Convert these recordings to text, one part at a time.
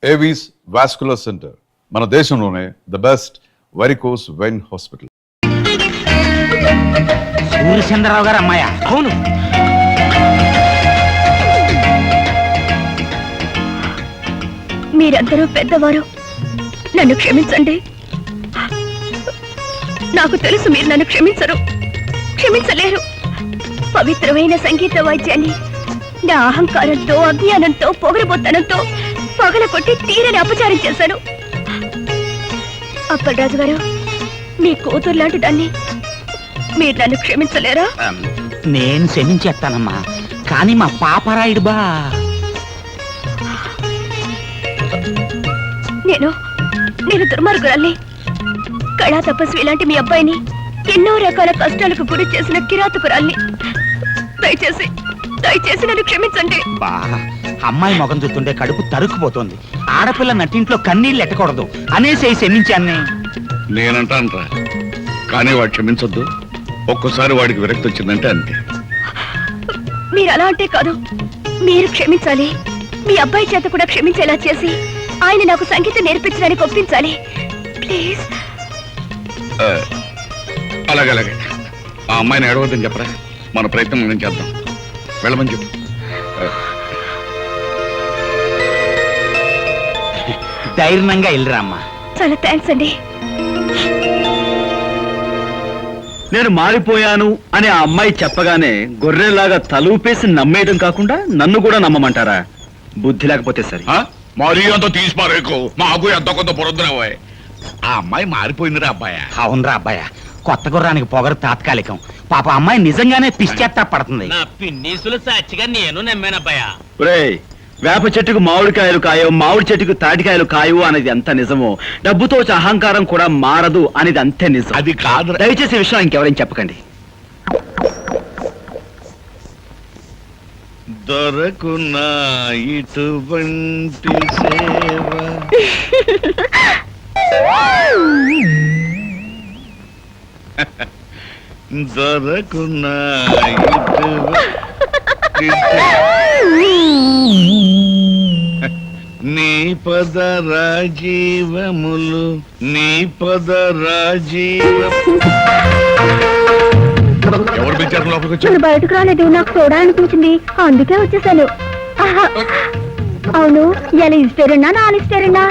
Avis vascular centre మన దేశంలోనే the best varicose vein hospital. Suryachandra Rao గారు అమ్మాయ? అవును. మీరందరూ పెద్దవారు, నన్ను క్షమించండి. నాకు తెలుసు మీరు నన్ను క్షమించలేరు. పవిత్రమైన సంగీత వాయిద్యాన్ని నా అహంకారంతో, అజ్ఞానంతో, పొగరబోత్తనంతో పగలకొట్టి తీరని అపచారం చేశాను. అప్పలరాజు గారు, మీ కూతురు లాంటి దాన్ని మీరు నన్ను క్షమించలేరా? నేను క్షమించేస్తానమ్మా, కానీ మా పాపరాయుడు బా నేను దుర్మార్గురాల్ని. కళా తపస్వి లాంటి మీ అబ్బాయిని ఎన్నో రకాల కష్టాలకు గురి చేసిన కిరాతకురాల్ని. దయచేసి నన్ను క్షమించండి. బా, అమ్మాయి మొగం చూస్తుంటే కడుపు తరుక్కుపోతుంది. ఆడపిల్ల నట్టింట్లో కన్నీళ్ళు ఎట్టకూడదు అనేసి క్షమించాన్ని. నేనంటానరా, కానీ వాడు క్షమించొద్దు. ఒక్కోసారి వాడికి విరక్తి వచ్చిందంటే అంతే. మీరు అలా అంటే కాదు, మీరు క్షమించాలి. మీ అబ్బాయి చేత కూడా క్షమించేలా చేసి ఆయన నాకు సంగీతం నేర్పించడానికి ఒప్పించాలి. ప్లీజ్. అలాగే ఆ అమ్మాయిని అడవద్దని చెప్పరా. మన ప్రయత్నం మనం చేద్దాం. వెళ్ళమని చెప్పు. ధైర్యంగా వెళ్ళరా అమ్మా. చాలా థ్యాంక్స్ అండి. నేను మారిపోయాను అని ఆ అమ్మాయి చెప్పగానే గొర్రెలాగా తలూపేసి నమ్మేయడం కాకుండా నన్ను కూడా నమ్మమంటారా? బుద్ధి లేకపోతే సరే. మరీ అంత తీసిపారేకు, మాకు ఎంత కొంత పొరొద్దునవోయ్. ఆ అమ్మాయి మారిపోయిందిరా అబ్బాయ. అవునరా అబ్బాయ, కొత్త గుర్రానికి పొగరు తాత్కాలికం. పాప అమ్మాయి నిజంగానే పిచ్చేత్తా పడుతుంది. నా పిన్నీసులు సాక్షిగా నేను నమ్మానబ్బాయా. ఒరేయ్, వేప చెట్టుకు మామిడికాయలు కాయవు, మామిడి చెట్టుకు తాటికాయలు కాయవు అనేది ఎంత నిజమో, డబ్బుతో అహంకారం కూడా మారదు అనేది అంతే నిజం. అది కాదు. దయచేసి ఈ విషయం ఇంకెవరైనా చెప్పకండి. దొరకున్నా ఇటువంటి సేవ దొరకున్నా నీ పద రాజీవములు, నీ పద ఎవరు పిలిచారు లోపలికి వచ్చి? నేను బయటకు రాలేదు, నాకు చూడాలనిపించింది, అందుకే వచ్చేసాను. అవును, ఎలా ఇస్తారన్నా నాన్ ఇస్తారన్నా?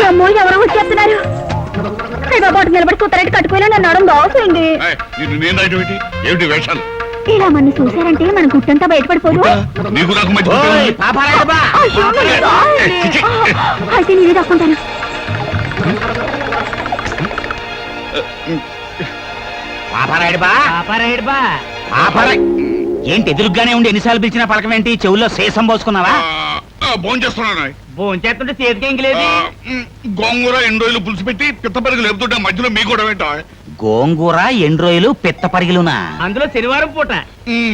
అమ్మో, ఎవరో వచ్చేస్తున్నారు. బాబు నిలబడి కూతారంటే కట్టుకోలే నన్ను నడం బాగుంది. ఏమిటి వేషాలు? ఇలా మన చూసారంటే మన గుట్టంతా బయటపడిపోదు. నీకు నాకు మధ్య అయితే నేనే తక్కుంటాను. ఏంటి ఎదురుగానే ఉండి ఎన్నిసార్లు పిలిచినా పలకమేంటి? చెవుల్లో శేషం పోసుకున్నావా? భోంచేస్తున్నాను. భోంచేస్తుంటే చేతికేం లేదు. గోంగూర 2 రోజులు పులుసు పెట్టి పిత్త పరిగెలు లేపుతుంటే మధ్యలో మీ కూడా ఏంటో? గోంగూర 2 రోజులు పిత్త పరిగిలునా? అందులో శనివారం పూట.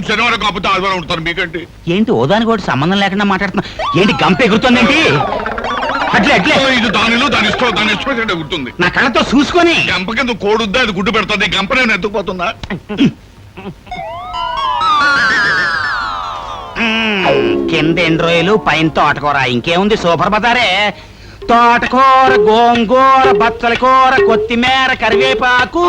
శనివారం కాకపోతే ఆదివారం ఉంటారు మీకంటే. ఏంటి ఓదానికి ఒకటి సంబంధం లేకుండా మాట్లాడుతున్నా? ఏంటి గంప ఎగురుతుందేంటి? అట్లే ఇది దానిలో దాని ఇష్టం ఎగురుతుంది. నా కళ్ళతో చూసుకొని. గంప కింద కోడుద్దా, అది గుడ్డు పెడుతుంది. గంప నేను ఎత్తుకుపోతుందా? కింద 2 రోజులు, పైన తోటకూర. ఇంకేముంది, సూపర్ బజారే. తోటకూర, గోంగూర, బచ్చల కూర, కొత్తిమీర, కరివేపాకు.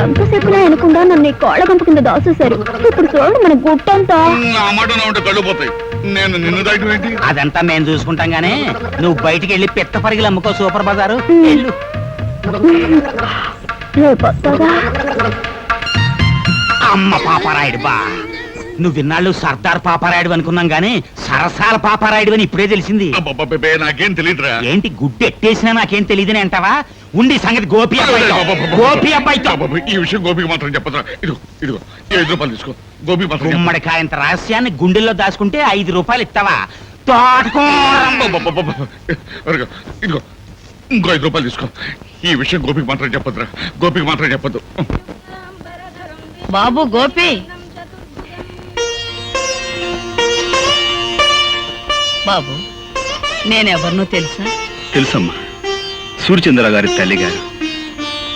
ఎంతసేపు అనుకుండా నన్ను కోళ్ళ గంప కింద దాచేశారు. ఇప్పుడు చూడండి మన గుట్టంతా. ఆ మాట నా ఉంటే కళ్ళు పోతాయి. నేను నిన్ను దాయటం ఏంటి? అదంతా మేము చూసుకుంటాం గానీ నువ్వు బయటికి వెళ్ళి పిత్త పరిగిలు అమ్ముకో. సూపర్ బజారు వెళ్ళు. అమ్మ పాపారాయుడు బా, నువ్వు విన్నాళ్ళు సర్దార్ పాపారాయుడు అనుకున్నాం గానీ సరసాల పాపారాయుడు అని ఇప్పుడే తెలిసింది. నాకేం తెలియదురా. ఏంటి గుడ్డు ఎట్టేసినా నాకేం తెలియదని అంటావా? ఉండి సంగతి గోపి అబ్బాయితో. ఈ విషయం గోపికి మాత్రం చెప్పదురా. ఇదిగో 5 రూపాయలు తీసుకో. గోపి మాత్రం గుమ్మడికాయంత రహస్యాన్ని గుండెల్లో దాచుకుంటే 5 రూపాయలు ఇస్తావా? తోటకూర. ఇదిగో ఇంకో 5 రూపాయలు తీసుకో. ఈ విషయం గోపికి మాత్రం చెప్పదురా. గోపికి మాత్రం చెప్పదు. బాబు గోపి, బాబు నేనెవరినో తెలుసా? తెలుసమ్మా, సూర్యచంద్ర గారి తల్లి గారు.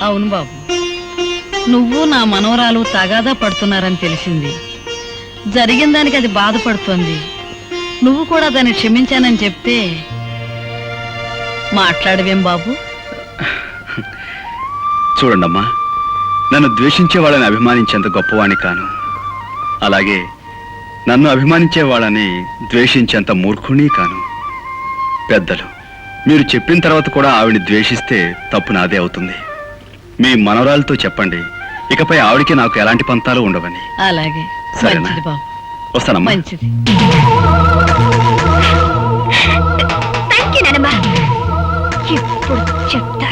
అవును బాబు, నువ్వు నా మనవరాలు తగాదా పడుతున్నారని తెలిసింది. జరిగిన దానికి అది బాధపడుతోంది. నువ్వు కూడా దాన్ని క్షమించానని చెప్తే మాట్లాడవేం బాబు? చూడండమ్మా, నన్ను ద్వేషించే వాళ్ళని అభిమానించేంత గొప్పవాణ్ణి కాను, అలాగే నన్ను అభిమానించే వాళ్ళని ద్వేషించేంత మూర్ఖుణ్ణి కాను. పెద్దలు మీరు చెప్పిన తర్వాత కూడా ఆవిడ్ని ద్వేషిస్తే తప్పు నాదే అవుతుంది. మీ మనవరాలతో చెప్పండి, ఇకపై ఆవిడికి నాకు ఎలాంటి పంతాలు ఉండవని. అలాగే, సరేనా? మంచిది బాబు, వస్తానమ్మా. మంచిది. థ్యాంక్ యూ నానమ్మ. ఇప్పుడు చెప్తా.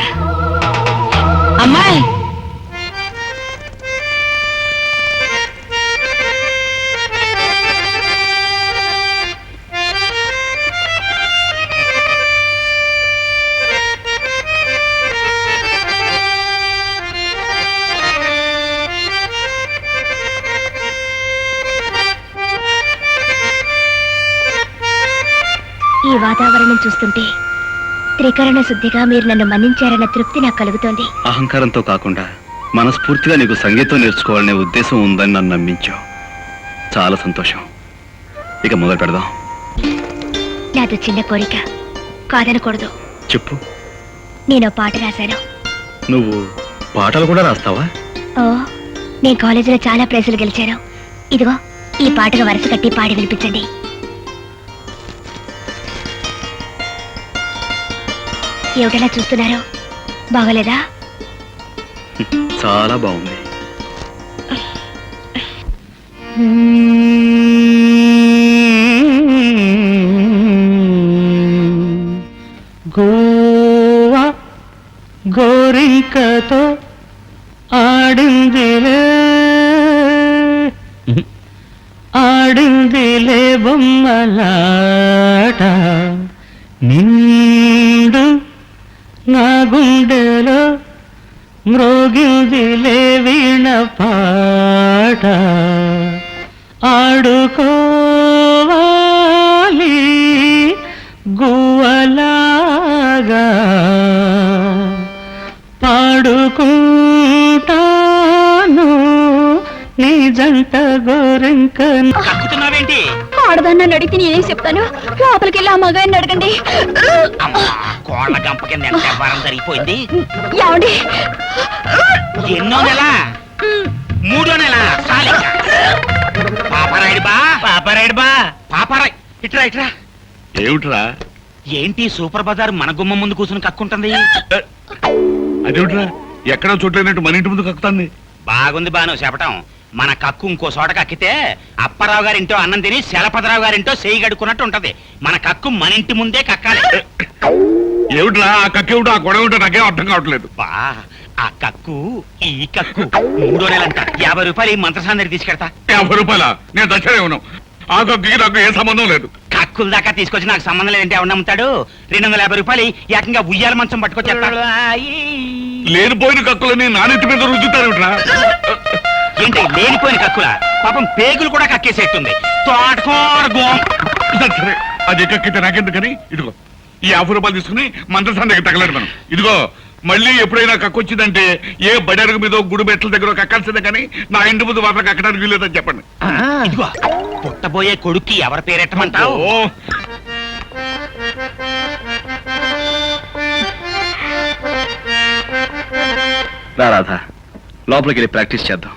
అమ్మాయి, ఈ వాతావరణం చూస్తుంటే త్రికరణ శుద్ధిగా మీరు నన్ను మన్నించారన్న తృప్తి నాకు కలుగుతోంది. అహంకారంతో కాకుండా మనస్ఫూర్తిగా నీకు సంగీతం నేర్చుకోవాలనే ఉద్దేశం ఉందని నన్ను నమ్మించావు. చాలా సంతోషం. ఇక మొదలు పెడదాం. నాది చిన్న కోరిక, కాదనకూడదు. చెప్పు. నేను పాట రాశాను. నువ్వు పాటలు కూడా రాస్తావా? ఓ, నేను కాలేజీలో చాలా ప్రైజులు గెలిచాను. ఇదిగో ఈ పాటగా వరుస కట్టి పాడి వినిపించండి. ఏమిటలా చూస్తున్నారు? బాగలేదా? చాలా బాగుంది. గోవా గోరింకతో ఆడిందిలే ఆడిందిలే బొమ్మలాట, నిండు నా గుండెలో మ్రోగిందిలే వీణ పాట, ఆడుకోవాలి గువ్వలాగా, పాడుకుంటాను నీ జంట గోరింక. కక్కుతున్నావేంటి? ఆడదాన్ని అడిగితే నేనేం చెప్తాను? లోపలికి వెళ్ళి ఆ మగాన్ని అడగండి. అమ్మా, కోళ్ళ గంప కింద ఎంత వారం జరిగిపోయింది. ఏమండి? ఎన్నో నెల? మూడో నెల. పాపరాయుడు బా, పాపరాయుడు బా. పాపరాయ్, ఇట్రా ఇట్రా. ఏమిట్రా? ఏంటి సూపర్ బజార్ మన గుమ్మ ముందు కూర్చుని కక్కుంటుంది? అదేమిట్రా? ఎక్కడో చోట్లైనట్టు మన ఇంటి ముందు కక్కుతాంది. బాగుంది బాను చెప్పటం. మన కక్కు ఇంకో చోట కక్కితే అప్పారావు గారింటో అన్నం తిని శలపతిరావు గారింటో చేయి గడుకున్నట్టు ఉంటది. మన కక్కు మన ఇంటి ముందే కక్కాలి. ఏమిట్రా ఆ కక్కేమిటో ఆ గొడవ ఏమిటో నాకేం అర్థం కావట్లేదు. బా, ఆ కక్కు ఈ కక్కు మూడో నెలంట. 50 రూపాయలు ఈ మంత్రసాందరికి తీసుకెడతా. 50 రూపాయల? నేను దచ్చనే ఉన్నాను. ఆ కక్కుకి నాకు ఏ సంబంధం లేదు. కక్కుల దాకా తీసుకొచ్చి నాకు సంబంధం లేదంటే ఎవరు నమ్ముతాడు? 250 రూపాయలు ఏకంగా ఉయ్యాల మంచం పట్టుకొచ్చేస్తాడు. లేనిపోయిన కక్కులని నానెత్తి మీద రుద్దుతారేమిట్రా? ఏంటి లేనిపోయిన కక్కుల? పాపం పేగులు కూడా కక్కేసేట్టుంది. తోటకూర గోం. సరే, అది కక్కితే నాకెందుకని. ఇదిగో ఈ 50 రూపాయలు తీసుకుని మంత్రసాందకి తగలడు మనం. ఇదిగో మళ్ళీ ఎప్పుడైనా కక్కొచ్చిందంటే ఏ బడరుగు మీద గుడి మెట్ల దగ్గర కక్కాల్సిందే కానీ నా ఇంటి ముందు మాత్రం కక్కడానికి వీలేదని చెప్పండి. ఇదిగో పుట్టబోయే కొడుక్కి ఎవరి పేరెట్టమంటావు? ఓ, రా రాధా, లోపలికి వెళ్ళి ప్రాక్టీస్ చేద్దాం.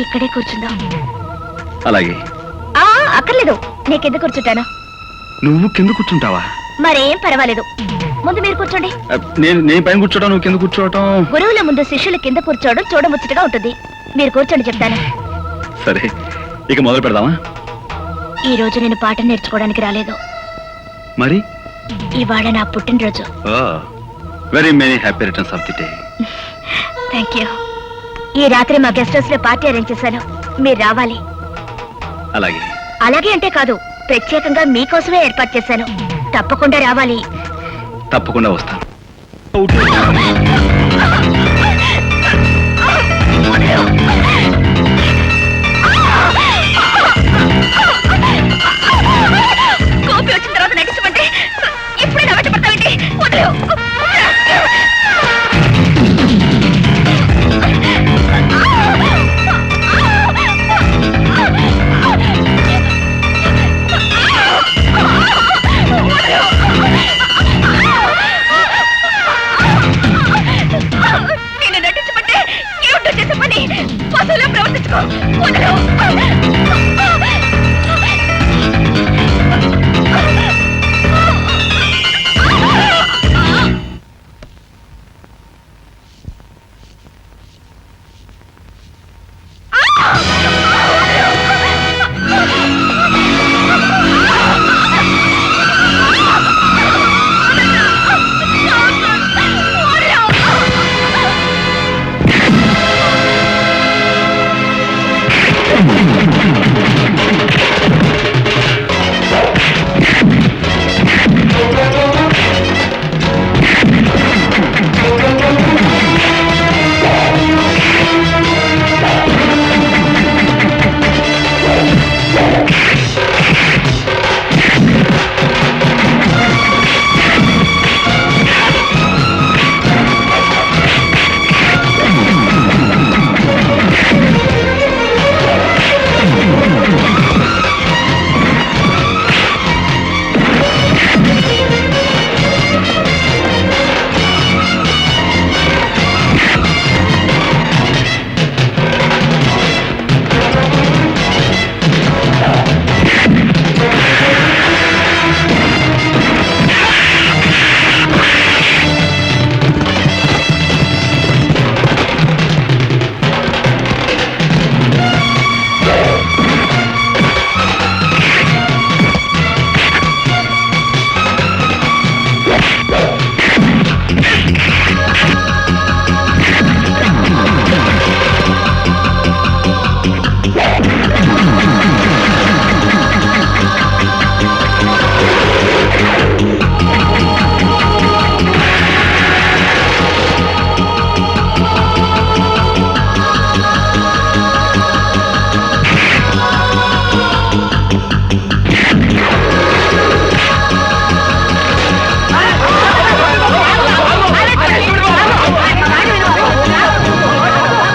ఇక్కడే కూర్చుందాం. అలాగే. అక్కర్లేదు, నేను కింద కూర్చుంటాను. నువ్వు కింద కూర్చుంటావా? మరేం పర్వాలేదు, ముందు మీరు కూర్చోండి. నేను పైన కూర్చోవడం, నువ్వు కింద కూర్చోవటం. గురువుల ముందు శిష్యులు కింద కూర్చోవడం చూడముచ్చటగా ఉంటుంది. మీరు కూర్చోండి, చెప్తాను. సరే, ఇక మొదలు పెడదామా? ఈ రోజు నేను పాట నేర్చుకోవడానికి రాలేదు. మరి ఇవాళ నా పుట్టినరోజు. Very many happy returns of the day. Thank you. ఈ రాత్రి మా గెస్ట్ హౌస్ లో పార్టీ అరేంజ్ చేశాను, మీరు రావాలి. అలాగే. అలాగే అంటే కాదు, ప్రత్యేకంగా మీకోసమే ఏర్పాటు చేశాను. తప్పకుండా రావాలి. తప్పకుండా వస్తాను. కోపి వచ్చిన తర్వాత నటించమంటే ఇప్పుడే నా వెంట పడతావేంటి? వదిలేయ్. తప్పించుకో. వదలు.